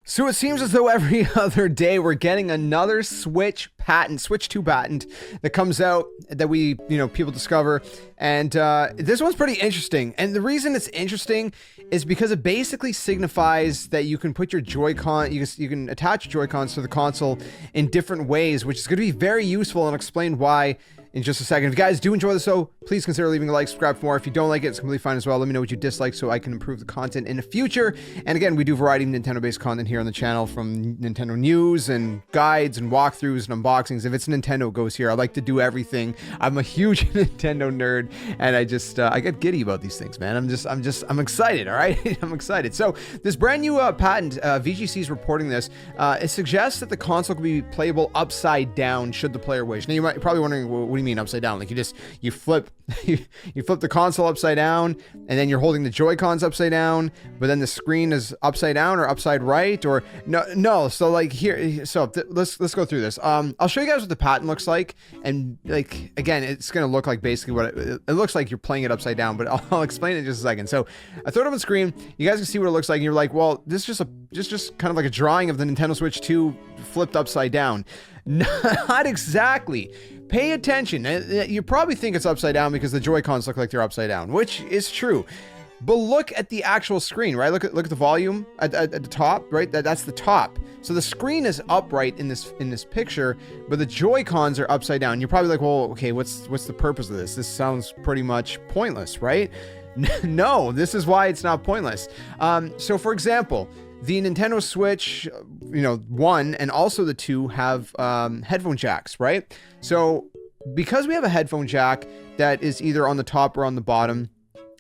So it seems as though every other day we're getting another Switch 2 patent that comes out that people discover. And this one's pretty interesting. And the reason it's interesting is because it basically signifies that you can put your Joy-Con, you can attach Joy-Cons to the console in different ways, which is going to be very useful, and I'll explain why in just a second. If you guys do enjoy the show, please consider leaving a like, subscribe for more. If you don't like it, it's completely fine as well. Let me know what you dislike so I can improve the content in the future. And again, we do a variety of Nintendo-based content here on the channel, from Nintendo news and guides and walkthroughs and unboxings. If it's Nintendo, it goes here. I like to do everything. I'm a huge Nintendo nerd, and I get giddy about these things, man. I'm excited, all right? I'm excited. So this brand new patent, VGC is reporting this. It suggests that the console can be playable upside down should the player wish. Now, you're probably wondering, well, what do you mean upside down? Like you flip you flip the console upside down, and then you're holding the Joy-Cons upside down, but then the screen is upside down or upside right, or no. So like here, let's go through this. I'll show you guys what the patent looks like, and like again, it's gonna look like basically what it looks like. You're playing it upside down, but I'll explain it in just a second. So I throw it up on the screen. You guys can see what it looks like, and you're like, well, this is just kind of like a drawing of the Nintendo Switch 2 flipped upside down. Not exactly. Pay attention. You probably think it's upside down because the Joy-Cons look like they're upside down, which is true. But look at the actual screen, right? Look at the volume at the top, right? That's the top. So the screen is upright in this picture, but the Joy-Cons are upside down. You're probably like, well, okay, what's the purpose of this? This sounds pretty much pointless, right? No, this is why it's not pointless. So for example, the Nintendo Switch, 1 and also the 2 have headphone jacks, right? So because we have a headphone jack that is either on the top or on the bottom,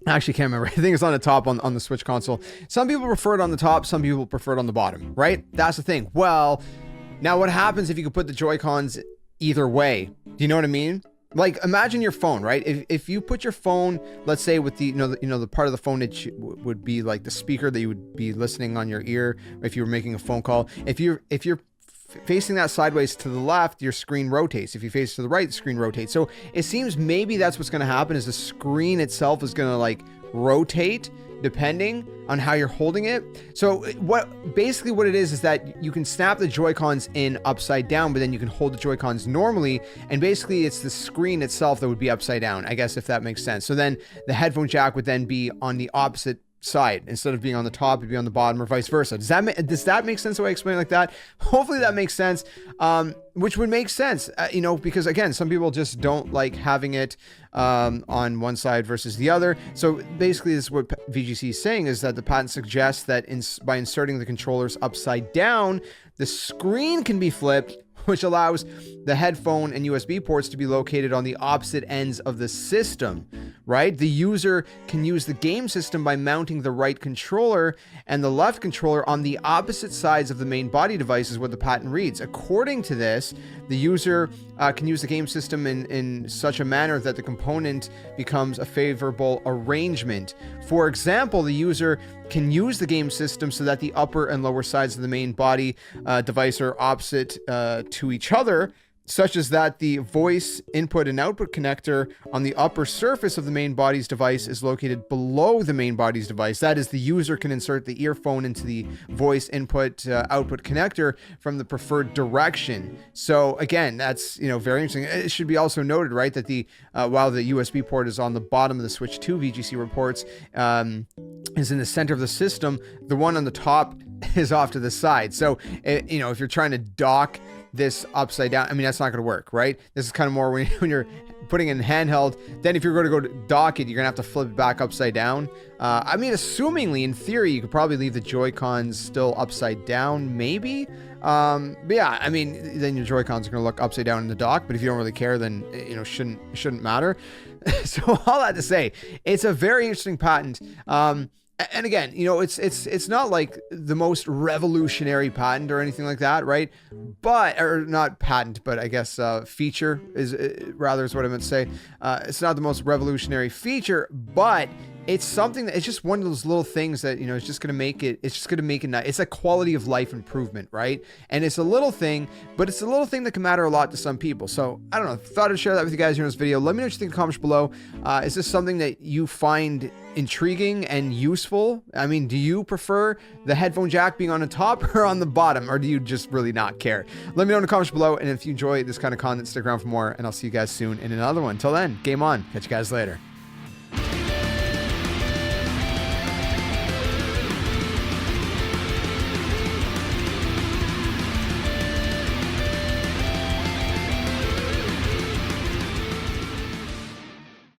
I actually can't remember. I think it's on the top on the Switch console. Some people prefer it on the top, some people prefer it on the bottom, right? That's the thing. Well, now what happens if you could put the Joy-Cons either way? Do you know what I mean? Like, imagine your phone, right? If you put your phone, let's say with the the part of the phone that would be like the speaker that you would be listening on your ear if you were making a phone call. If you're facing that sideways to the left, your screen rotates. If you face to the right, the screen rotates. So it seems maybe that's what's going to happen, is the screen itself is going to like rotate depending on how you're holding it. So what it is that you can snap the Joy-Cons in upside down, but then you can hold the Joy-Cons normally, and basically it's the screen itself that would be upside down, I guess, if that makes sense. So then the headphone jack would then be on the opposite side. Instead of being on the top, it'd be on the bottom, or vice versa. Does that make sense the way I explain it like that? Hopefully that makes sense. Which would make sense, because again, some people just don't like having it on one side versus the other. So basically, this is what VGC is saying, is that the patent suggests that by inserting the controllers upside down, the screen can be flipped, which allows the headphone and USB ports to be located on the opposite ends of the system, right? The user can use the game system by mounting the right controller and the left controller on the opposite sides of the main body device, is what the patent reads. According to this, the user can use the game system in such a manner that the component becomes a favorable arrangement. For example, the user can use the game system so that the upper and lower sides of the main body device are opposite to each other, such as that the voice input and output connector on the upper surface of the main body's device is located below the main body's device. That is, the user can insert the earphone into the voice input output connector from the preferred direction. So again, that's very interesting. It should be also noted, right, that while the USB port is on the bottom of the Switch 2, VGC reports, is in the center of the system, the one on the top is off to the side. So if you're trying to dock this upside down, that's not going to work, right? This is kind of more when you're putting it in handheld. Then if you're going to go to dock it, you're going to have to flip it back upside down. Assumingly, in theory, you could probably leave the Joy-Cons still upside down, maybe. But yeah, then your Joy-Cons are going to look upside down in the dock, but if you don't really care, then shouldn't matter. So all that to say, it's a very interesting patent. And again, it's not like the most revolutionary patent or anything like that, right? Or not patent, but I guess feature is what I meant to say. It's not the most revolutionary feature, but it's something that, it's just one of those little things that, it's just going to make it nice. It's a quality of life improvement, right? And it's a little thing, but it's a little thing that can matter a lot to some people. So I don't know, thought I'd share that with you guys here in this video. Let me know what you think in the comments below. Is this something that you find intriguing and useful. I mean, do you prefer the headphone jack being on the top or on the bottom, or do you just really not care? Let me know in the comments below, and if you enjoy this kind of content, stick around for more, and I'll see you guys soon in another one. Till then, game on. Catch you guys later.